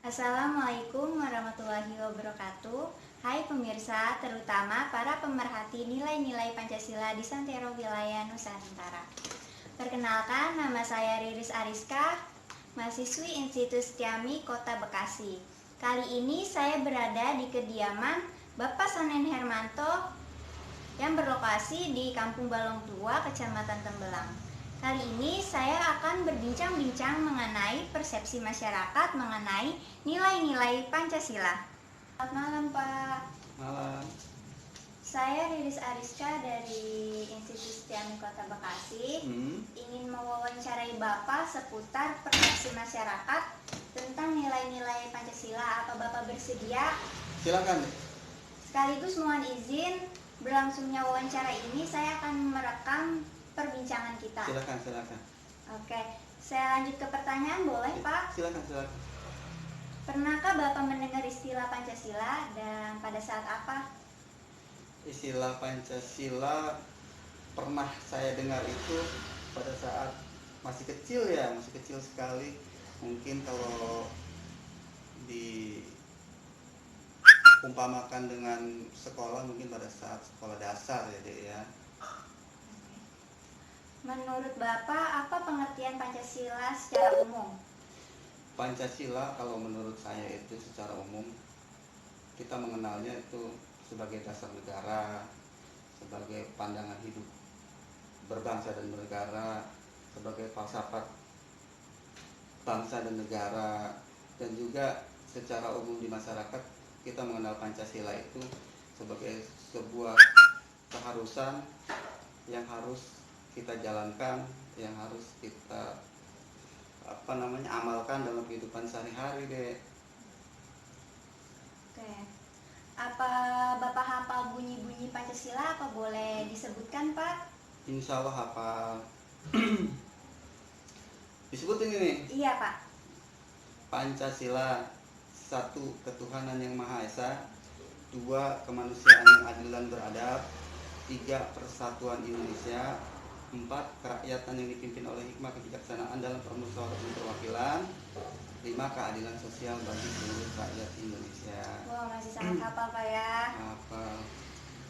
Assalamualaikum warahmatullahi wabarakatuh. Hai pemirsa, terutama para pemerhati nilai-nilai Pancasila di santero wilayah Nusantara. Perkenalkan, nama saya Riris Ariska, mahasiswi Institut Setiami Kota Bekasi. Kali ini saya berada di kediaman Bapak Sonen Hermanto yang berlokasi di Kampung Balong Tua, Kecamatan Tembelang. Kali ini saya akan berbincang-bincang mengenai persepsi masyarakat mengenai nilai-nilai Pancasila. Selamat malam, Pak. Malam. Saya Riris Ariska dari Institut Setiami Kota Bekasi. Ingin mewawancarai Bapak seputar persepsi masyarakat tentang nilai-nilai Pancasila. Apa Bapak bersedia? Silakan. Sekaligus mohon izin, berlangsungnya wawancara ini saya akan merekam perbincangan kita. Silakan. Oke, saya lanjut ke pertanyaan, boleh Pak? Silakan. Pernahkah Bapak mendengar istilah Pancasila dan pada saat apa? Istilah Pancasila pernah saya dengar itu pada saat masih kecil sekali. Mungkin kalau diumpamakan dengan sekolah, mungkin pada saat sekolah dasar ya Dek ya. Menurut Bapak, apa pengertian Pancasila secara umum? Pancasila kalau menurut saya itu secara umum kita mengenalnya itu sebagai dasar negara, sebagai pandangan hidup berbangsa dan bernegara, sebagai falsafat bangsa dan negara, dan juga secara umum di masyarakat kita mengenal Pancasila itu sebagai sebuah keharusan yang harus kita jalankan, yang harus kita amalkan dalam kehidupan sehari-hari deh. Oke. Apa Bapak hafal bunyi-bunyi Pancasila? Apa boleh disebutkan, Pak? Insya Allah hafal. Disebutin ini. Iya, Pak. Pancasila, 1. Ketuhanan yang Maha Esa, 2. Kemanusiaan yang adil dan beradab, 3. Persatuan Indonesia, 4. Kerakyatan yang dipimpin oleh hikmah kebijaksanaan dalam permusyawaratan perwakilan, 5. Keadilan sosial bagi seluruh rakyat Indonesia. Wah, masih sangat hafal, Pak ya. Hafal.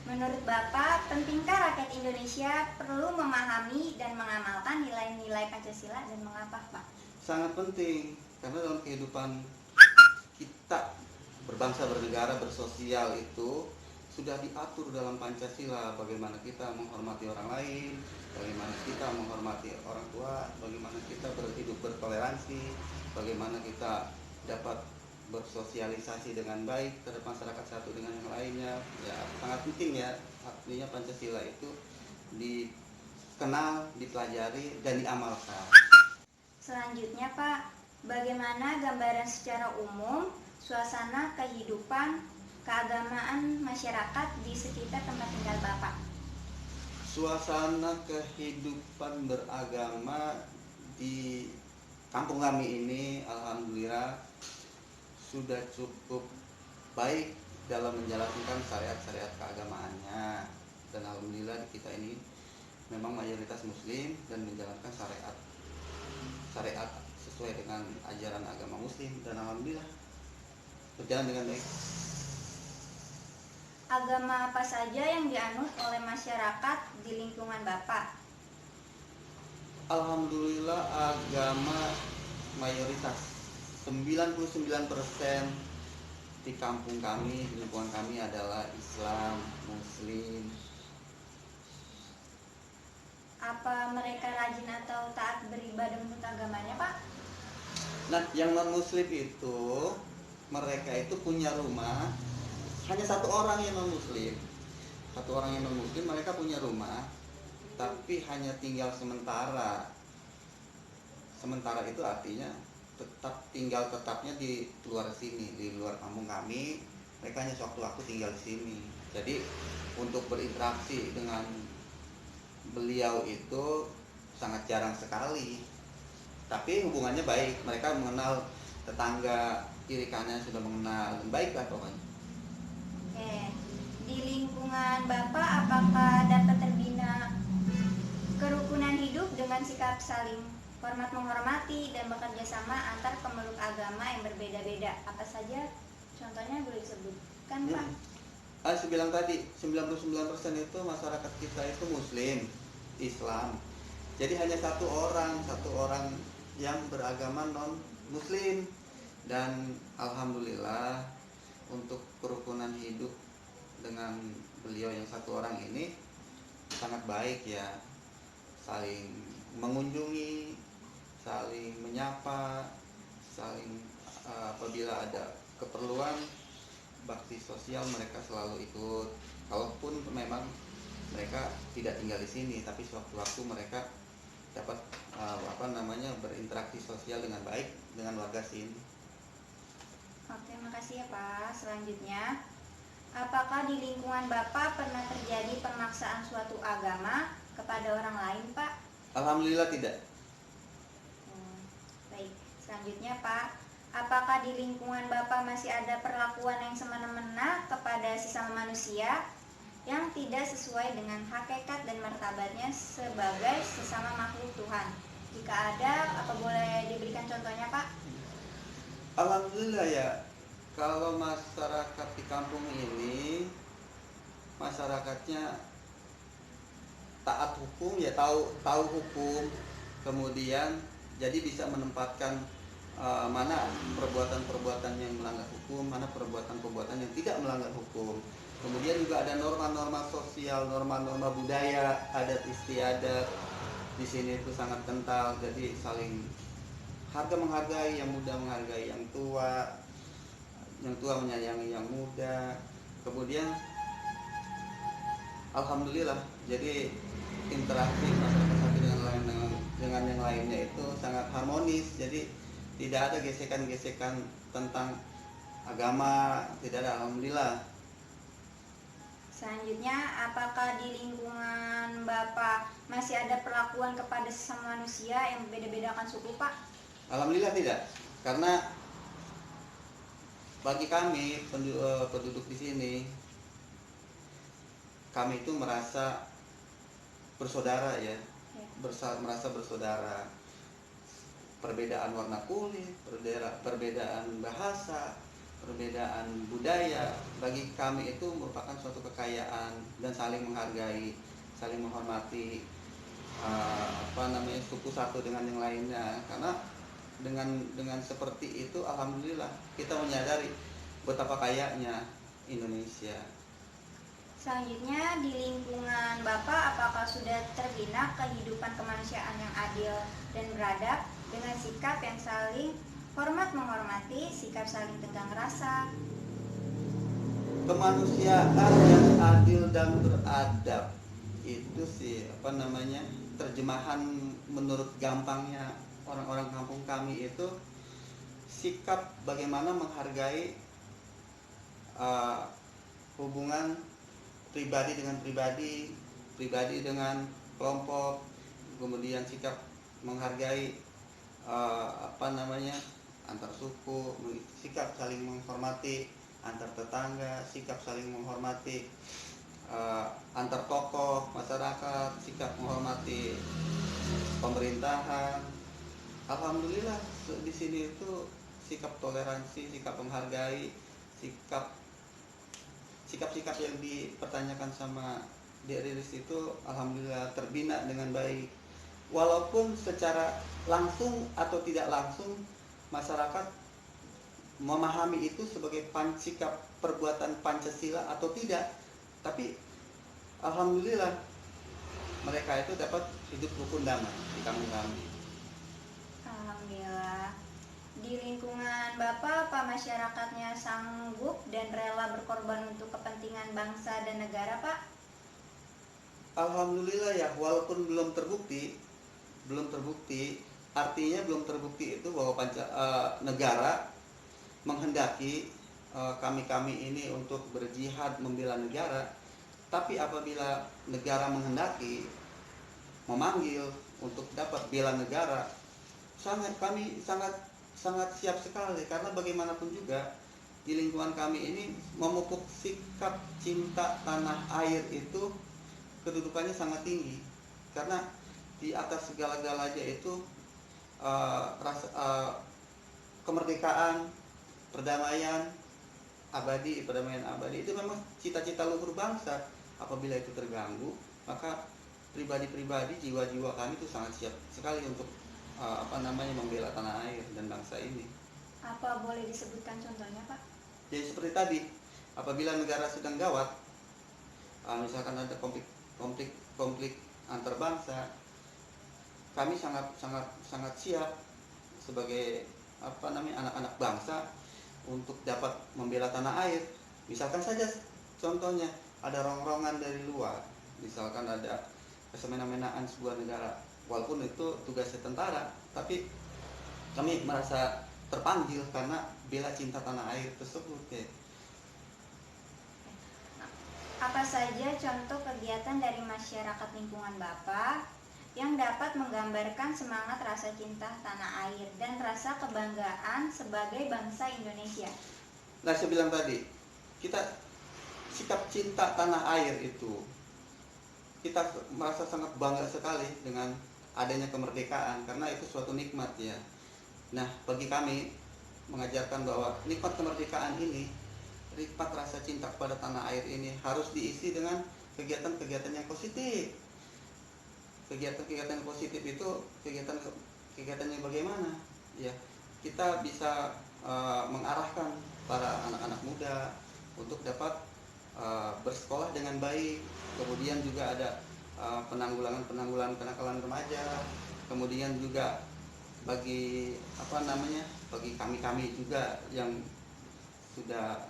Menurut Bapak, pentingkah rakyat Indonesia perlu memahami dan mengamalkan nilai-nilai Pancasila dan mengapa, Pak? Sangat penting, karena dalam kehidupan kita berbangsa, bernegara, bersosial itu sudah diatur dalam Pancasila. Bagaimana kita menghormati orang lain, bagaimana kita menghormati orang tua, bagaimana kita berhidup bertoleransi, bagaimana kita dapat bersosialisasi dengan baik terhadap masyarakat satu dengan yang lainnya. Ya, sangat penting ya. Artinya Pancasila itu dikenal, dipelajari, dan diamalkan. Selanjutnya, Pak, bagaimana gambaran secara umum suasana kehidupan keagamaan masyarakat di sekitar tempat tinggal Bapak? Suasana kehidupan beragama di kampung kami ini alhamdulillah sudah cukup baik dalam menjalankan syariat-syariat keagamaannya, dan alhamdulillah kita ini memang mayoritas muslim dan menjalankan syariat sesuai dengan ajaran agama muslim, dan alhamdulillah berjalan dengan baik. Agama apa saja yang dianut oleh masyarakat di lingkungan Bapak? Alhamdulillah agama mayoritas 99% di kampung kami, di lingkungan kami adalah Islam, Muslim. Apa mereka rajin atau taat beribadah menurut agamanya, Pak? Nah, yang non-Muslim itu mereka itu punya rumah, hanya satu orang yang non-Muslim, mereka punya rumah, tapi hanya tinggal sementara itu artinya tinggal tetapnya di luar sini, di luar kampung kami. Mereka hanya sewaktu-waktu tinggal di sini. Jadi untuk berinteraksi dengan beliau itu sangat jarang sekali, tapi hubungannya baik. Mereka mengenal tetangga kiri kanan, sudah mengenal, baik lah pokoknya. Oke. Di lingkungan Bapak apakah dapat terbina kerukunan hidup dengan sikap saling hormat menghormati, dan bekerja sama antar pemeluk agama yang berbeda-beda. Apa saja contohnya boleh disebutkan, Pak? Saya bilang tadi 99% itu masyarakat kita itu Muslim, Islam. Jadi hanya satu orang yang beragama non Muslim, dan alhamdulillah untuk kerukunan hidup dengan beliau yang satu orang ini sangat baik ya, saling mengunjungi, saling menyapa, saling apabila ada keperluan bakti sosial mereka selalu ikut. Kalaupun memang mereka tidak tinggal di sini, tapi sewaktu-waktu mereka dapat berinteraksi sosial dengan baik dengan warga sini. Oke, makasih ya Pak. Selanjutnya, apakah di lingkungan Bapak pernah terjadi pemaksaan suatu agama kepada orang lain, Pak? Alhamdulillah tidak. Baik, selanjutnya Pak, apakah di lingkungan Bapak masih ada perlakuan yang semena-mena kepada sesama manusia yang tidak sesuai dengan hakikat dan martabatnya sebagai sesama makhluk Tuhan? Jika ada, apa boleh diberikan contohnya, Pak? Alhamdulillah ya, kalau masyarakat di kampung ini masyarakatnya taat hukum ya, tahu hukum, kemudian jadi bisa menempatkan mana perbuatan-perbuatan yang melanggar hukum, mana perbuatan-perbuatan yang tidak melanggar hukum. Kemudian juga ada norma-norma sosial, norma-norma budaya, adat istiadat di sini itu sangat kental. Jadi saling harga menghargai, yang muda menghargai yang tua menyayangi yang muda. Kemudian alhamdulillah, jadi interaksi masyarakat satu dengan yang lainnya itu sangat harmonis. Jadi tidak ada gesekan-gesekan tentang agama, tidak ada, alhamdulillah. Selanjutnya, apakah di lingkungan Bapak masih ada perlakuan kepada sesama manusia yang berbeda-bedakan suku, Pak? Alhamdulillah tidak, karena bagi kami penduduk di sini, kami itu merasa bersaudara ya, merasa bersaudara. Perbedaan warna kulit, perbedaan bahasa, perbedaan budaya, bagi kami itu merupakan suatu kekayaan, dan saling menghargai, saling menghormati suku satu dengan yang lainnya. Karena dengan seperti itu alhamdulillah kita menyadari betapa kayanya Indonesia. Selanjutnya, di lingkungan Bapak apakah sudah terbina kehidupan kemanusiaan yang adil dan beradab dengan sikap yang saling hormat menghormati, sikap saling tegang rasa? Kemanusiaan yang adil dan beradab itu sih terjemahan menurut gampangnya orang-orang kampung kami itu sikap bagaimana menghargai hubungan pribadi dengan pribadi dengan kelompok, kemudian sikap menghargai antar suku, sikap saling menghormati antar tetangga, sikap saling menghormati antar tokoh masyarakat, sikap menghormati pemerintahan. Alhamdulillah di sini itu sikap toleransi, sikap menghargai, sikap-sikap yang dipertanyakan sama Dek Riris itu alhamdulillah terbina dengan baik. Walaupun secara langsung atau tidak langsung masyarakat memahami itu sebagai sikap perbuatan Pancasila atau tidak, tapi alhamdulillah mereka itu dapat hidup rukun damai di kampung kami. Alhamdulillah. Di lingkungan Bapak, apa masyarakatnya sanggup dan rela berkorban untuk kepentingan bangsa dan negara, Pak? Alhamdulillah ya, walaupun belum terbukti, artinya belum terbukti itu bahwa negara menghendaki kami ini untuk berjihad membela negara. Tapi apabila negara menghendaki, memanggil untuk dapat bela negara, kami sangat siap sekali, karena bagaimanapun juga di lingkungan kami ini memupuk sikap cinta tanah air itu kedudukannya sangat tinggi, karena di atas segala-galanya itu rasa kemerdekaan, perdamaian perdamaian abadi itu memang cita-cita luhur bangsa. Apabila itu terganggu, maka pribadi-pribadi, jiwa-jiwa kami itu sangat siap sekali untuk membela tanah air dan bangsa ini. Apa boleh disebutkan contohnya, Pak? Jadi seperti tadi, apabila negara sedang gawat, misalkan ada konflik antar bangsa, kami sangat siap sebagai anak-anak bangsa untuk dapat membela tanah air. Misalkan saja contohnya ada rongrongan dari luar, misalkan ada kesemena-menaan sebuah negara, walaupun itu tugasnya tentara, tapi kami merasa terpanggil karena bela cinta tanah air tersebut ya. Apa saja contoh kegiatan dari masyarakat lingkungan Bapak yang dapat menggambarkan semangat rasa cinta tanah air dan rasa kebanggaan sebagai bangsa Indonesia? Nah, saya bilang tadi, kita sikap cinta tanah air itu, kita merasa sangat bangga sekali dengan adanya kemerdekaan, karena itu suatu nikmat ya. Nah, bagi kami mengajarkan bahwa nikmat kemerdekaan ini, nikmat rasa cinta kepada tanah air ini harus diisi dengan kegiatan-kegiatan yang positif. Kegiatan-kegiatan positif itu kegiatan yang bagaimana? Ya, kita bisa mengarahkan para anak-anak muda untuk dapat bersekolah dengan baik. Kemudian juga ada penanggulangan kenakalan remaja. Kemudian juga bagi bagi kami juga yang sudah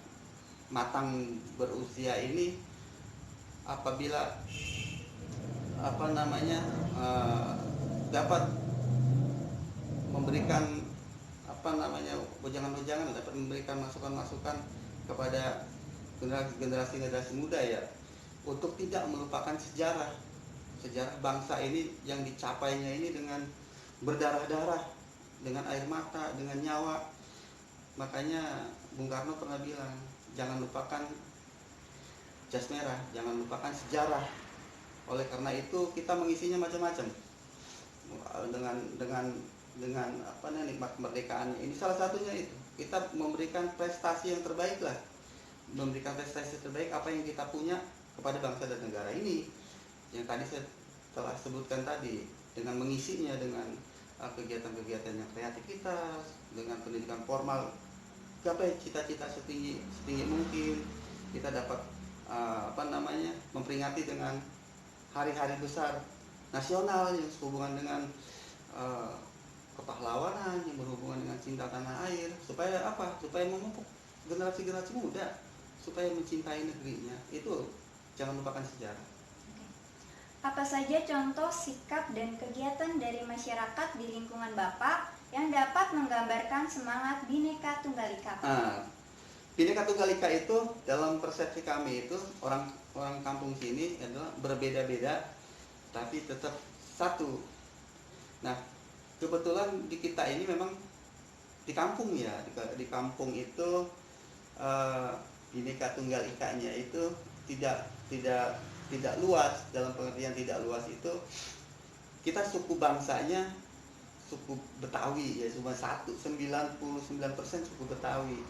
matang berusia ini, apabila dapat memberikan wejangan-wejangan, dapat memberikan masukan-masukan kepada generasi muda ya, untuk tidak melupakan sejarah bangsa ini yang dicapainya ini dengan berdarah-darah, dengan air mata, dengan nyawa. Makanya Bung Karno pernah bilang, jangan lupakan jas merah, jangan lupakan sejarah. Oleh karena itu kita mengisinya macam-macam dengan nikmat kemerdekaan ini. Salah satunya itu kita memberikan prestasi yang terbaik lah, memberikan prestasi terbaik apa yang kita punya kepada bangsa dan negara ini, yang tadi saya telah sebutkan tadi, dengan mengisinya dengan kegiatan-kegiatan yang kreativitas, dengan pendidikan formal, gapai cita-cita setinggi mungkin. Kita dapat memperingati dengan hari-hari besar nasional yang berhubungan dengan kepahlawanan, yang berhubungan dengan cinta tanah air, supaya memupuk generasi muda supaya mencintai negerinya. Itu jangan lupakan sejarah. Apa saja contoh sikap dan kegiatan dari masyarakat di lingkungan Bapak yang dapat menggambarkan semangat Bhinneka Tunggal Ika? Bhinneka Tunggal Ika itu dalam persepsi kami itu orang kampung sini adalah berbeda-beda tapi tetap satu. Nah, kebetulan di kita ini memang di kampung ya, di kampung itu Bhinneka Tunggal Ika-nya itu tidak luas. Dalam pengertian tidak luas itu, kita suku bangsanya suku Betawi ya, cuma 99% suku Betawi.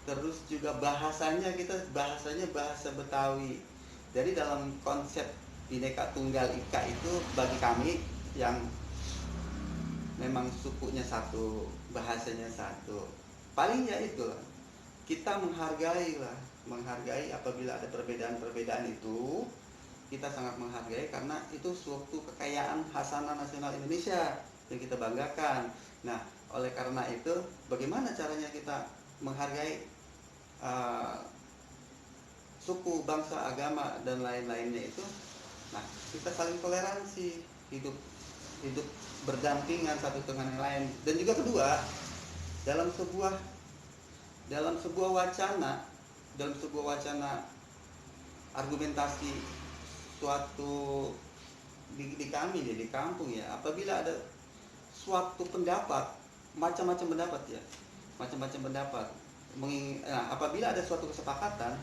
Terus juga bahasanya bahasa Betawi. Jadi dalam konsep Bhinneka Tunggal Ika itu, bagi kami yang memang sukunya satu, bahasanya satu, paling ya itu kita menghargai apabila ada perbedaan itu, kita sangat menghargai karena itu suatu kekayaan khasanah nasional Indonesia yang kita banggakan. Nah, oleh karena itu bagaimana caranya kita menghargai suku, bangsa, agama dan lain-lainnya itu? Nah, kita saling toleransi, hidup berdampingan satu dengan yang lain. Dan juga kedua, dalam sebuah wacana argumentasi suatu di kami di kampung ya, apabila ada suatu pendapat, macam-macam pendapat, apabila ada suatu kesepakatan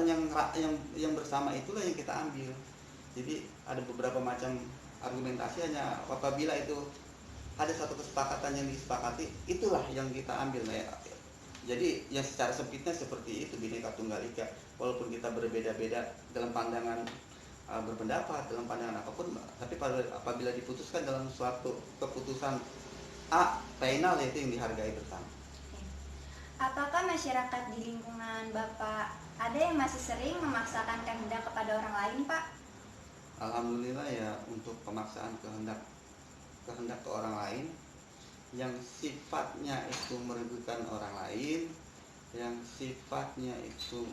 yang bersama, itulah yang kita ambil. Jadi ada beberapa macam argumentasi hanya apabila itu ada satu kesepakatan yang disepakati, itulah yang kita ambil ya. Jadi yang secara sempitnya seperti itu, Bhinneka Tunggal Ika. Walaupun kita berbeda-beda dalam pandangan berpendapat, dalam pandangan apapun, tapi apabila diputuskan dalam suatu keputusan final, yaitu yang dihargai bersama. Apakah masyarakat di lingkungan Bapak ada yang masih sering memaksakan kehendak kepada orang lain, Pak? Alhamdulillah ya, untuk pemaksaan kehendak ke orang lain yang sifatnya itu merugikan orang lain, yang sifatnya itu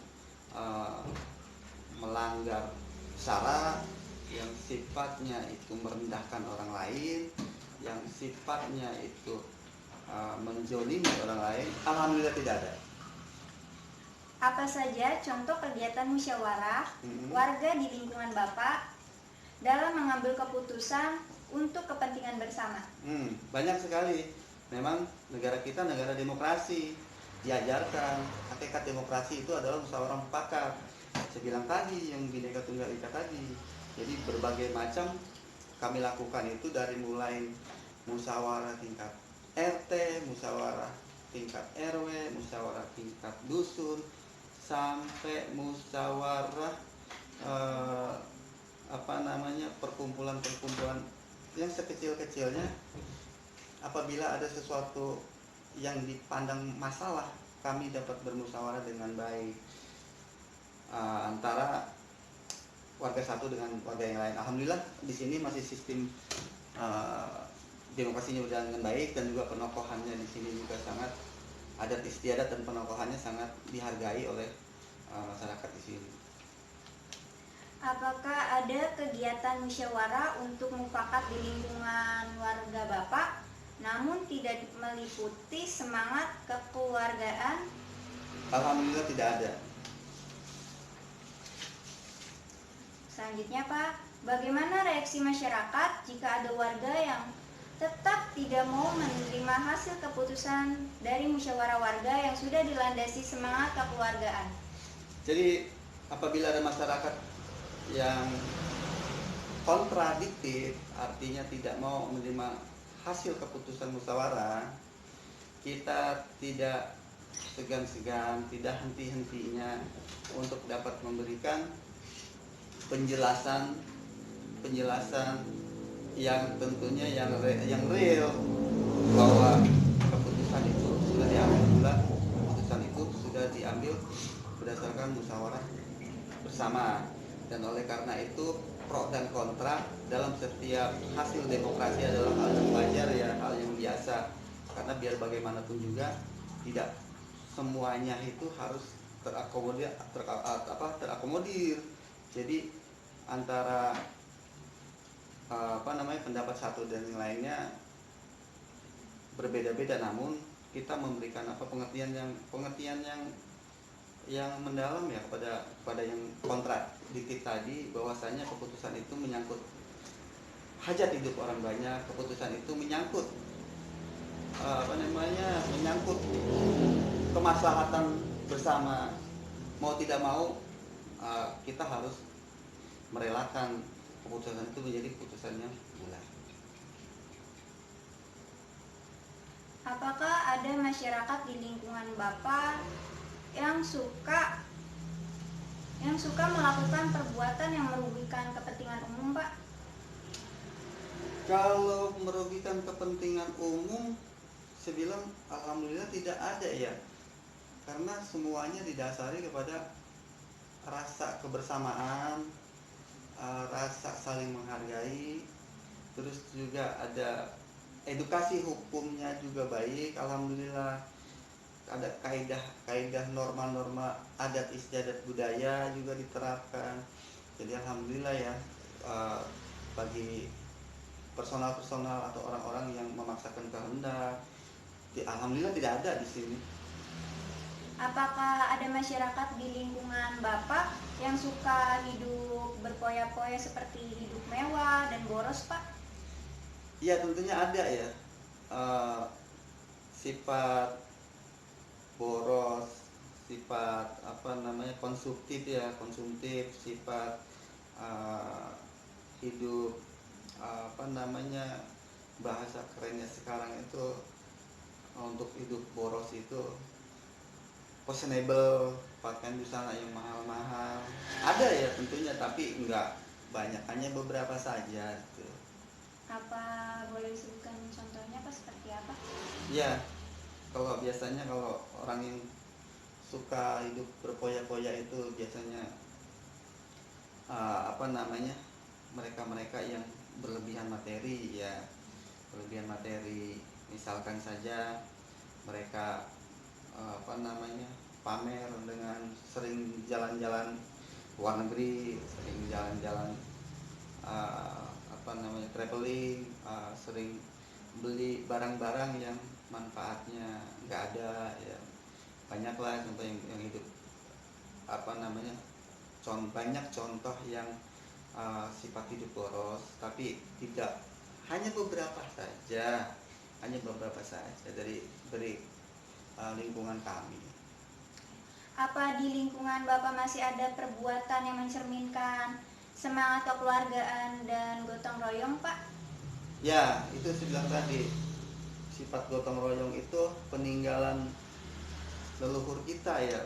melanggar syarat, yang sifatnya itu merendahkan orang lain, yang sifatnya itu menzolimi orang lain, alhamdulillah tidak ada. Apa saja contoh kegiatan musyawarah warga di lingkungan Bapak dalam mengambil keputusan untuk kepentingan bersama? Banyak sekali. Memang negara kita negara demokrasi, diajarkan hakikat demokrasi itu adalah musyawarah mufakat. Saya bilang tadi yang Bhinneka Tunggal Ika tadi. Jadi berbagai macam kami lakukan itu, dari mulai musyawarah tingkat RT, musyawarah tingkat RW, musyawarah tingkat dusun, sampai musyawarah perkumpulan-perkumpulan yang sekecil-kecilnya. Apabila ada sesuatu yang dipandang masalah, kami dapat bermusyawarah dengan baik antara warga satu dengan warga yang lain. Alhamdulillah di sini masih sistem demokrasinya berjalan dengan baik, dan juga penokohannya di sini juga sangat adat istiadat, dan penokohannya sangat dihargai oleh masyarakat di sini. Apakah ada kegiatan musyawarah untuk mufakat di lingkungan warga Bapak, namun tidak meliputi semangat kekeluargaan? Alhamdulillah tidak ada. Selanjutnya, Pak, bagaimana reaksi masyarakat jika ada warga yang tetap tidak mau menerima hasil keputusan dari musyawarah warga yang sudah dilandasi semangat kekeluargaan? Jadi apabila ada masyarakat yang kontradiktif, artinya tidak mau menerima hasil keputusan musyawarah, kita tidak segan-segan, tidak henti-hentinya untuk dapat memberikan penjelasan yang tentunya yang real, bahwa keputusan itu sudah diambil, berdasarkan musyawarah bersama. Dan oleh karena itu, pro dan kontra dalam setiap hasil demokrasi adalah hal yang wajar ya, hal yang biasa. Karena biar bagaimanapun juga tidak semuanya itu harus terakomodir. Jadi antara pendapat satu dan yang lainnya berbeda-beda, namun kita memberikan pengertian yang mendalam ya kepada yang kontradiktif tadi, bahwasanya keputusan itu menyangkut hajat hidup orang banyak, keputusan itu menyangkut menyangkut kemaslahatan bersama. Mau tidak mau kita harus merelakan keputusan itu menjadi keputusan yang bulat. Apakah ada masyarakat di lingkungan Bapak yang suka melakukan perbuatan yang merugikan kepentingan umum, Pak? Kalau merugikan kepentingan umum, saya bilang alhamdulillah tidak ada ya, karena semuanya didasari kepada rasa kebersamaan, rasa saling menghargai, terus juga ada edukasi hukumnya juga baik, alhamdulillah. Ada kaidah norma-norma adat istiadat budaya juga diterapkan. Jadi alhamdulillah ya, bagi personal atau orang-orang yang memaksakan kehendak, alhamdulillah tidak ada di sini. Apakah ada masyarakat di lingkungan Bapak yang suka hidup berpoya-poya seperti hidup mewah dan boros, Pak? Ya tentunya ada ya, sifat boros, sifat konsumtif, sifat hidup apa namanya, bahasa kerennya sekarang itu untuk hidup boros itu fashionable, pakaian busana yang mahal-mahal. Ada ya tentunya, tapi enggak banyak, hanya beberapa saja gitu. Apa boleh disebutkan contohnya Pak, seperti apa? Ya, kalau biasanya kalau orang yang suka hidup berpoya-poya itu biasanya apa namanya, mereka-mereka yang berlebihan materi ya, berlebihan materi. Misalkan saja mereka apa namanya, pamer dengan sering jalan-jalan luar negeri, sering jalan-jalan apa namanya, traveling, sering beli barang-barang yang manfaatnya nggak ada ya. Banyaklah contoh yang hidup apa namanya, banyak contoh yang sifat hidup boros, tapi tidak, hanya beberapa saja, dari lingkungan kami. Apa di lingkungan Bapak masih ada perbuatan yang mencerminkan semangat kekeluargaan dan gotong royong, Pak? Ya, itu sudah tadi, sifat gotong royong itu peninggalan leluhur kita ya,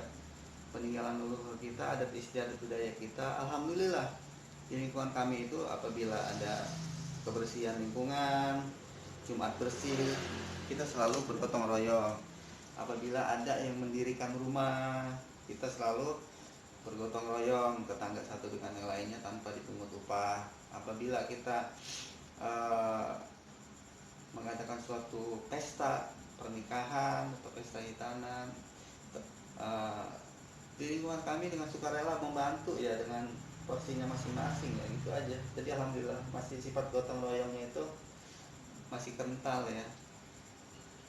peninggalan leluhur kita, adat istiadat budaya kita. Alhamdulillah di lingkungan kami itu apabila ada kebersihan lingkungan, Jumat bersih, kita selalu bergotong royong. Apabila ada yang mendirikan rumah, kita selalu bergotong royong, tetangga satu dengan yang lainnya tanpa dipungut upah. Apabila kita mengadakan suatu pesta pernikahan atau pesta hitanan, di lingkungan kami dengan sukarela membantu ya, dengan porsinya masing-masing ya, gitu aja. Jadi alhamdulillah masih sifat gotong royongnya itu masih kental ya.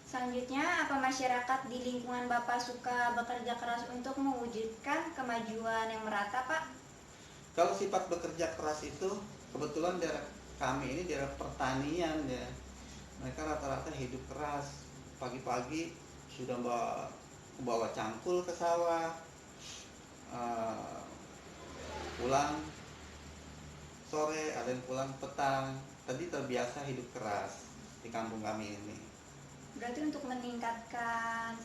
Selanjutnya, apa masyarakat di lingkungan Bapak suka bekerja keras untuk mewujudkan kemajuan yang merata, Pak? Kalau sifat bekerja keras itu kebetulan daerah kami ini daerah pertanian ya. Mereka rata-rata hidup keras. Pagi-pagi sudah bawa cangkul ke sawah, pulang sore, ada yang pulang petang. Tadi terbiasa hidup keras di kampung kami ini. Berarti untuk meningkatkan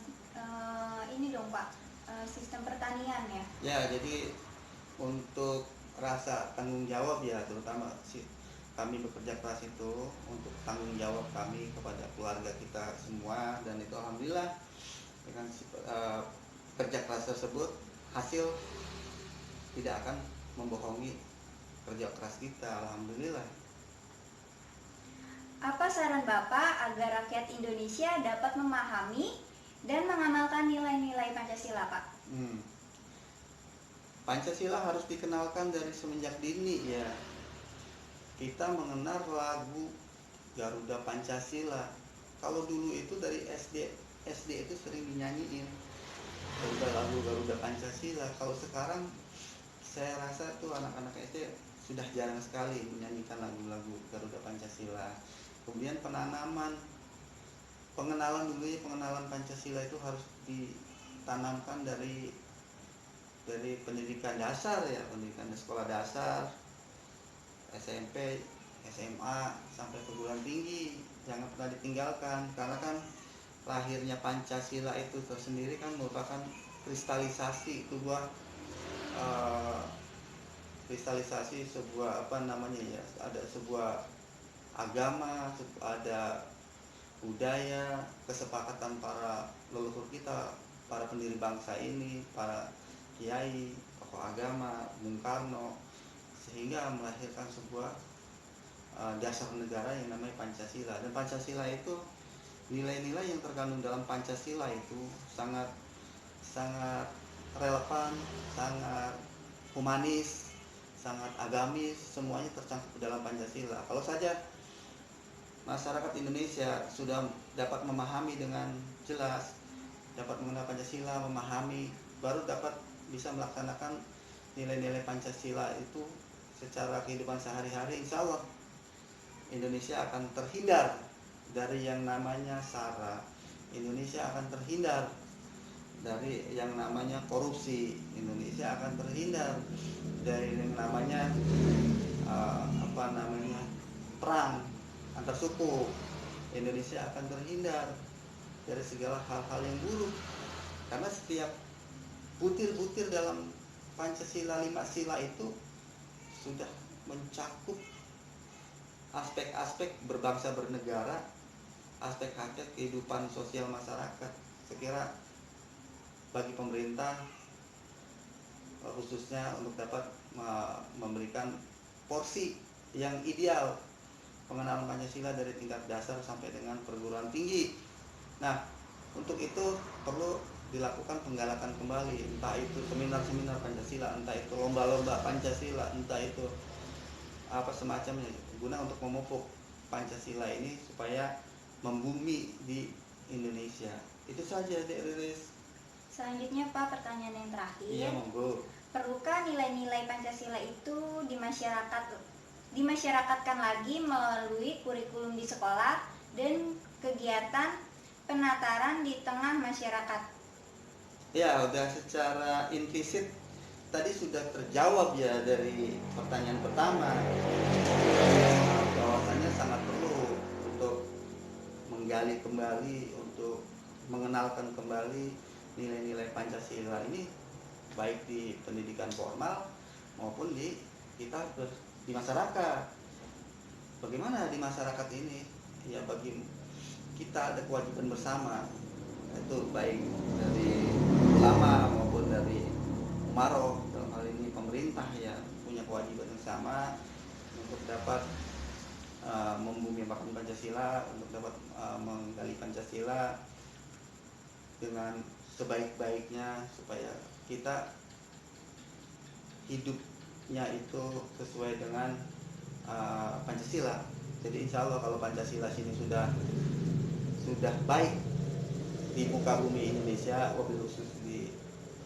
ini dong, Pak, sistem pertanian ya? Ya, jadi untuk rasa tanggung jawab ya, terutama kami bekerja keras itu untuk tanggung jawab kami kepada keluarga kita semua. Dan itu alhamdulillah dengan kerja keras tersebut hasil tidak akan membohongi kerja keras kita, alhamdulillah. Apa saran Bapak agar rakyat Indonesia dapat memahami dan mengamalkan nilai-nilai Pancasila, Pak? Pancasila harus dikenalkan dari semenjak dini ya. Kita mengenal lagu Garuda Pancasila. Kalau dulu itu dari SD itu sering dinyanyiin lagu Garuda Pancasila. Kalau sekarang saya rasa tuh anak-anak SD sudah jarang sekali menyanyikan lagu-lagu Garuda Pancasila. Kemudian pengenalan Pancasila itu harus ditanamkan dari pendidikan dasar ya, pendidikan sekolah dasar, SMP, SMA sampai perguruan tinggi. Jangan pernah ditinggalkan, karena kan lahirnya Pancasila itu tersendiri kan merupakan kristalisasi sebuah apa namanya ya, ada sebuah agama, ada budaya, kesepakatan para leluhur kita, para pendiri bangsa ini, para kiai, tokoh agama, Bung Karno, sehingga melahirkan sebuah dasar negara yang namanya Pancasila. Dan Pancasila itu, nilai-nilai yang terkandung dalam Pancasila itu sangat relevan, sangat humanis, sangat agamis, semuanya tercangkup dalam Pancasila. Kalau saja masyarakat Indonesia sudah dapat memahami dengan jelas, dapat mengenal Pancasila, memahami, baru dapat bisa melaksanakan nilai-nilai Pancasila itu secara kehidupan sehari-hari. Insya Allah Indonesia akan terhindar dari yang namanya SARA. Indonesia akan terhindar dari yang namanya korupsi. Indonesia akan terhindar dari yang namanya perang antar suku. Indonesia akan terhindar dari segala hal-hal yang buruk, karena setiap butir-butir dalam Pancasila 5 sila itu sudah mencakup aspek-aspek berbangsa bernegara, aspek-aspek kehidupan sosial masyarakat. Sekira bagi pemerintah khususnya untuk dapat memberikan porsi yang ideal pengenalan Pancasila dari tingkat dasar sampai dengan perguruan tinggi. Nah, untuk itu perlu dilakukan penggalakan kembali, entah itu seminar-seminar Pancasila, entah itu lomba-lomba Pancasila, entah itu apa semacamnya, guna untuk memupuk Pancasila ini supaya membumi di Indonesia. Itu saja, Dek Riris. Selanjutnya Pak, pertanyaan yang terakhir. Iya, monggo. Perlukah nilai-nilai Pancasila itu dimasyarakatkan lagi melalui kurikulum di sekolah dan kegiatan penataran di tengah masyarakat? Ya, udah secara implisit tadi sudah terjawab ya dari pertanyaan pertama, bahwasannya sangat perlu untuk menggali kembali, untuk mengenalkan kembali nilai-nilai Pancasila ini, baik di pendidikan formal maupun di masyarakat. Bagaimana di masyarakat ini? Ya, bagi kita ada kewajiban bersama, itu baik dari ulama maupun dari umaroh, dalam hal ini pemerintah, ya punya kewajiban yang sama untuk dapat membumikan Pancasila, untuk dapat menggali Pancasila dengan sebaik-baiknya supaya kita hidupnya itu sesuai dengan Pancasila. Jadi insya Allah kalau Pancasila sini sudah baik di muka bumi Indonesia, wabil khusus di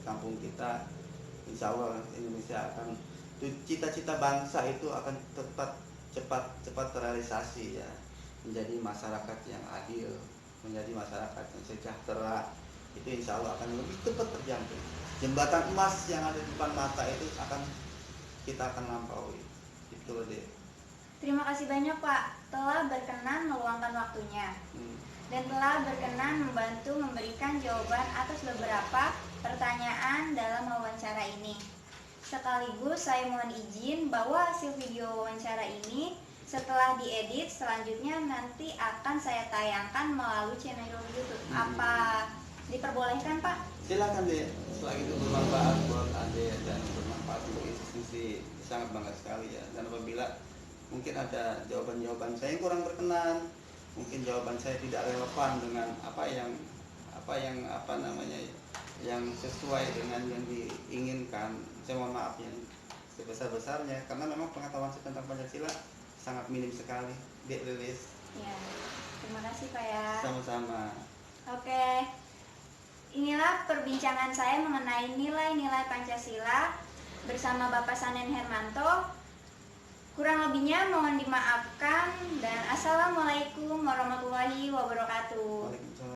kampung kita, insya Allah Indonesia akan, cita-cita bangsa itu akan cepat terrealisasi ya, menjadi masyarakat yang adil, menjadi masyarakat yang sejahtera. Itu insya Allah akan lebih cepat terjangkau. Jembatan emas yang ada di depan mata itu kita akan lampaui. Itu loh, Dek. Terima kasih banyak Pak telah berkenan meluangkan waktunya dan telah berkenan membantu memberikan jawaban atas beberapa pertanyaan dalam wawancara ini. Sekaligus saya mohon izin bahwa hasil video wawancara ini setelah diedit selanjutnya nanti akan saya tayangkan melalui channel YouTube. Apa diperbolehkan Pak? Silakan, Dek. Selagi itu bermanfaat buat Ade dan bermanfaat untuk institusi, sangat bangga sekali ya. Dan apabila mungkin ada jawaban-jawaban saya yang kurang berkenan, mungkin jawaban saya tidak relevan dengan yang sesuai dengan yang diinginkan, saya mohon maaf yang sebesar-besarnya, karena memang pengetahuan saya tentang Pancasila sangat minim sekali. Dek Riris. Ya, terima kasih Pak ya. Sama-sama. Oke, inilah perbincangan saya mengenai nilai-nilai Pancasila bersama Bapak Sanen Hermanto. Kurang lebihnya mohon dimaafkan dan assalamualaikum warahmatullahi wabarakatuh. Waalaikumsalam.